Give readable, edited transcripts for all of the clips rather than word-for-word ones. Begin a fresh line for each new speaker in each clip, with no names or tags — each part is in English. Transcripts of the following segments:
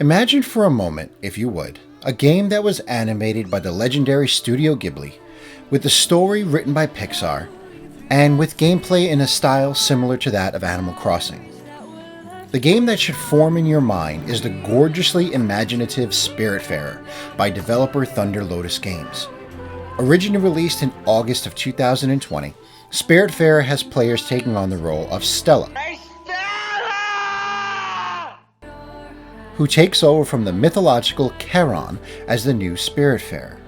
Imagine for a moment, if you would, a game that was animated by the legendary Studio Ghibli, with a story written by Pixar, and with gameplay in a style similar to that of Animal Crossing. The game that should form in your mind is the gorgeously imaginative Spiritfarer by developer Thunder Lotus Games. Originally released in August of 2020, Spiritfarer has players taking on the role of Stella, who takes over from the mythological Charon as the new Spiritfarer.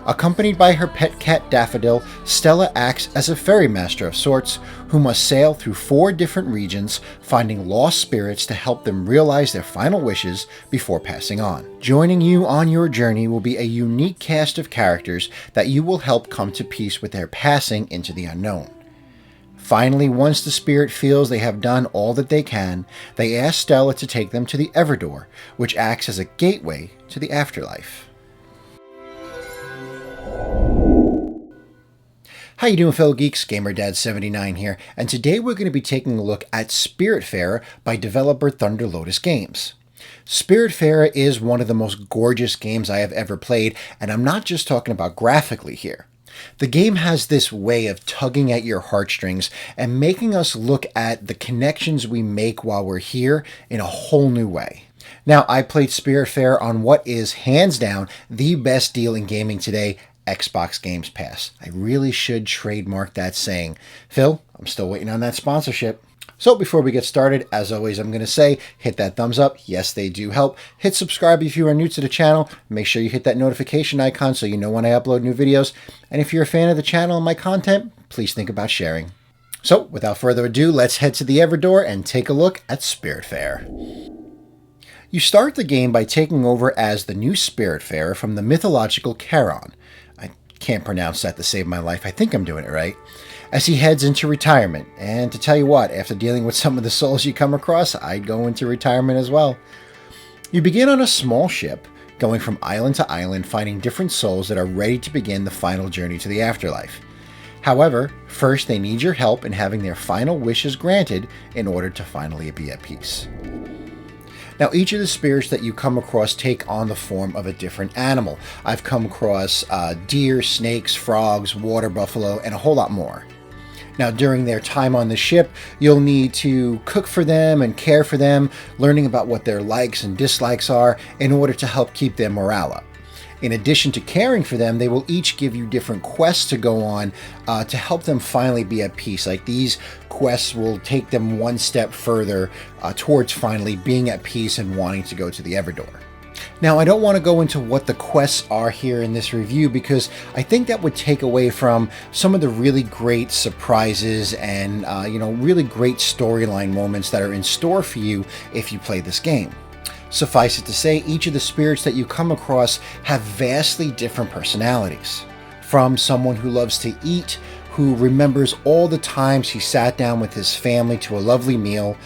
Accompanied by her pet cat Daffodil, Stella acts as a ferry master of sorts who must sail through 4 different regions, finding lost spirits to help them realize their final wishes before passing on. Joining you on your journey will be a unique cast of characters that you will help come to peace with their passing into the unknown. Finally, once the spirit feels they have done all that they can, they ask Stella to take them to the Everdoor, which acts as a gateway to the afterlife. How you doing, fellow geeks? GamerDad79 here, and today we're going to be taking a look at Spiritfarer by developer Thunder Lotus Games. Spiritfarer is one of the most gorgeous games I have ever played, and I'm not just talking about graphically here. The game has this way of tugging at your heartstrings and making us look at the connections we make while we're here in a whole new way. Now, I played Spiritfarer on what is hands down the best deal in gaming today, Xbox Games Pass. I really should trademark that saying. Phil, I'm still waiting on that sponsorship. So before we get started, as always, I'm going to say, hit that thumbs up. Yes, they do help. Hit subscribe if you are new to the channel. Make sure you hit that notification icon so you know when I upload new videos. And if you're a fan of the channel and my content, please think about sharing. So without further ado, let's head to the Everdoor and take a look at Spiritfarer. You start the game by taking over as the new Spiritfarer from the mythological Charon. I can't pronounce that to save my life. I think I'm doing it right. As he heads into retirement. And to tell you what, after dealing with some of the souls you come across, I'd go into retirement as well. You begin on a small ship, going from island to island, finding different souls that are ready to begin the final journey to the afterlife. However, first they need your help in having their final wishes granted in order to finally be at peace. Now, each of the spirits that you come across take on the form of a different animal. I've come across deer, snakes, frogs, water buffalo, and a whole lot more. Now, during their time on the ship, you'll need to cook for them and care for them, learning about what their likes and dislikes are in order to help keep their morale up. In addition to caring for them, they will each give you different quests to go on to help them finally be at peace. Like, these quests will take them one step further towards finally being at peace and wanting to go to the Everdoor. Now, I don't want to go into what the quests are here in this review because I think that would take away from some of the really great surprises and really great storyline moments that are in store for you if you play this game. Suffice it to say, each of the spirits that you come across have vastly different personalities. From someone who loves to eat, who remembers all the times he sat down with his family to a lovely meal,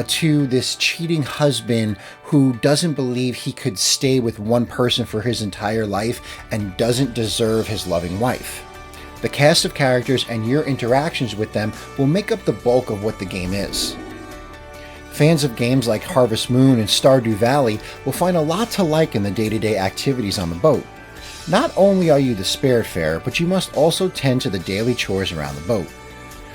to this cheating husband who doesn't believe he could stay with one person for his entire life and doesn't deserve his loving wife. The cast of characters and your interactions with them will make up the bulk of what the game is. Fans of games like Harvest Moon and Stardew Valley will find a lot to like in the day-to-day activities on the boat. Not only are you the Spiritfarer, but you must also tend to the daily chores around the boat.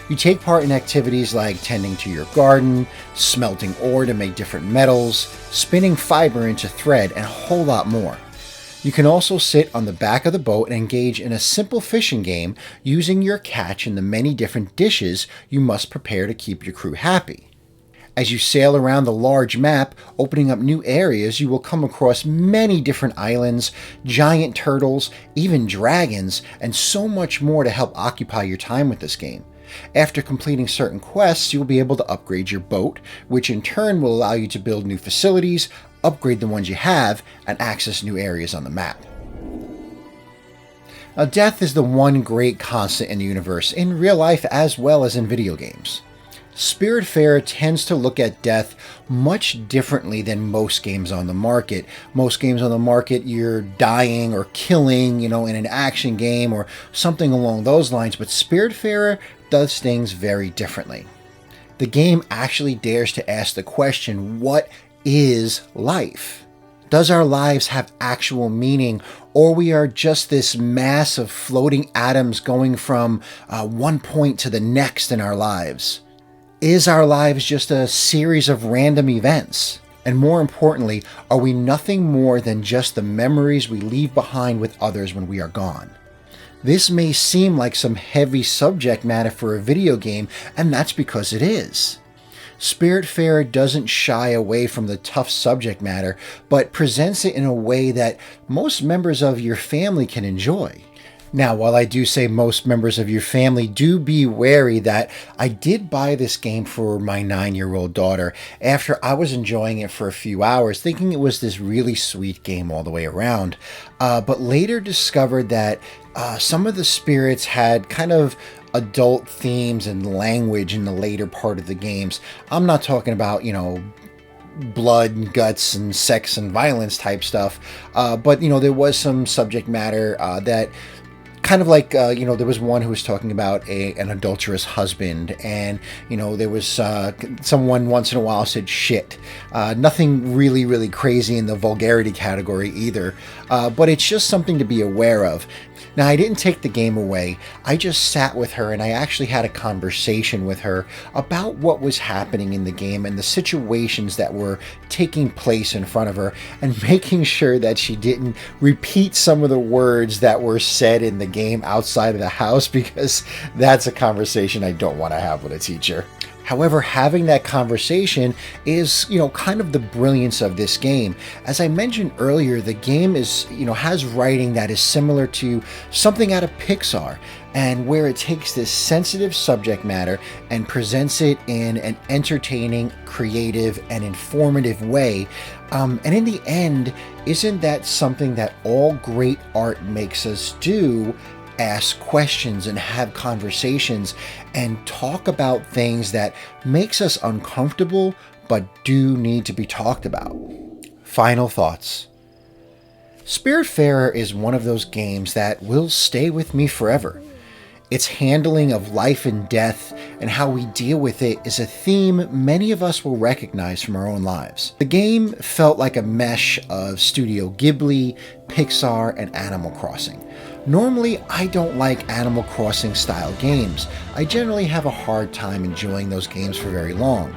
You take part in activities like tending to your garden, smelting ore to make different metals, spinning fiber into thread, and a whole lot more. You can also sit on the back of the boat and engage in a simple fishing game using your catch and the many different dishes you must prepare to keep your crew happy. As you sail around the large map, opening up new areas, you will come across many different islands, giant turtles, even dragons, and so much more to help occupy your time with this game. After completing certain quests, you will be able to upgrade your boat, which in turn will allow you to build new facilities, upgrade the ones you have, and access new areas on the map. Now, death is the one great constant in the universe, in real life as well as in video games. Spiritfarer tends to look at death much differently than most games on the market. Most games on the market, you're dying or killing, in an action game or something along those lines, but Spiritfarer does things very differently. The game actually dares to ask the question, what is life? Does our lives have actual meaning, or we are just this mass of floating atoms going from one point to the next in our lives? Is our lives just a series of random events? And more importantly, are we nothing more than just the memories we leave behind with others when we are gone? This may seem like some heavy subject matter for a video game, and that's because it is. Spiritfarer doesn't shy away from the tough subject matter, but presents it in a way that most members of your family can enjoy. Now, while I do say most members of your family, do be wary that I did buy this game for my 9-year-old daughter after I was enjoying it for a few hours, thinking it was this really sweet game all the way around, but later discovered that some of the spirits had kind of adult themes and language in the later part of the games. I'm not talking about, blood and guts and sex and violence type stuff, but there was some subject matter that kind of like, there was one who was talking about an adulterous husband, and, there was someone once in a while said shit. Nothing really, really crazy in the vulgarity category either, but it's just something to be aware of. Now, I didn't take the game away. I just sat with her and I actually had a conversation with her about what was happening in the game and the situations that were taking place in front of her, and making sure that she didn't repeat some of the words that were said in the game outside of the house, because that's a conversation I don't want to have with a teacher. However, having that conversation is, kind of the brilliance of this game. As I mentioned earlier, the game is, has writing that is similar to something out of Pixar, and where it takes this sensitive subject matter and presents it in an entertaining, creative, and informative way. And in the end, isn't that something that all great art makes us do? Ask questions and have conversations and talk about things that makes us uncomfortable but do need to be talked about. Final thoughts. Spiritfarer is one of those games that will stay with me forever. Its handling of life and death and how we deal with it is a theme many of us will recognize from our own lives. The game felt like a mesh of Studio Ghibli, Pixar, and Animal Crossing. Normally, I don't like Animal Crossing style games. I generally have a hard time enjoying those games for very long.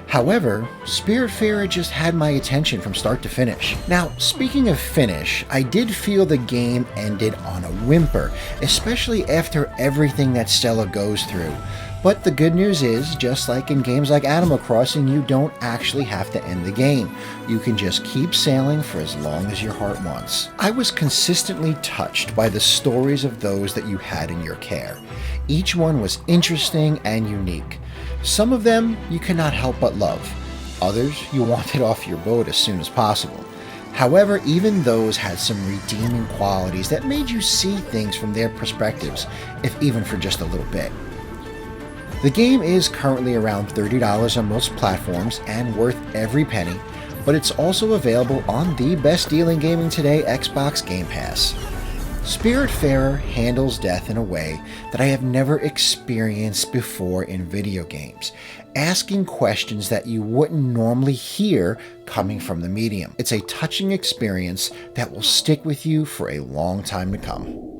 However, Spiritfarer just had my attention from start to finish. Now, speaking of finish, I did feel the game ended on a whimper, especially after everything that Stella goes through. But the good news is, just like in games like Animal Crossing, you don't actually have to end the game. You can just keep sailing for as long as your heart wants. I was consistently touched by the stories of those that you had in your care. Each one was interesting and unique. Some of them you cannot help but love. Others you wanted off your boat as soon as possible. However, even those had some redeeming qualities that made you see things from their perspectives, if even for just a little bit. The game is currently around $30 on most platforms and worth every penny, but it's also available on the best deal in gaming today, Xbox Game Pass. Spiritfarer handles death in a way that I have never experienced before in video games, asking questions that you wouldn't normally hear coming from the medium. It's a touching experience that will stick with you for a long time to come.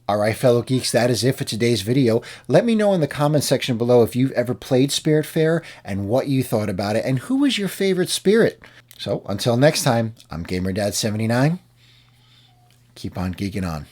Alright, fellow geeks, that is it for today's video. Let me know in the comment section below if you've ever played Spiritfarer and what you thought about it, and who was your favorite spirit. So, until next time, I'm GamerDad79. Keep on geeking on.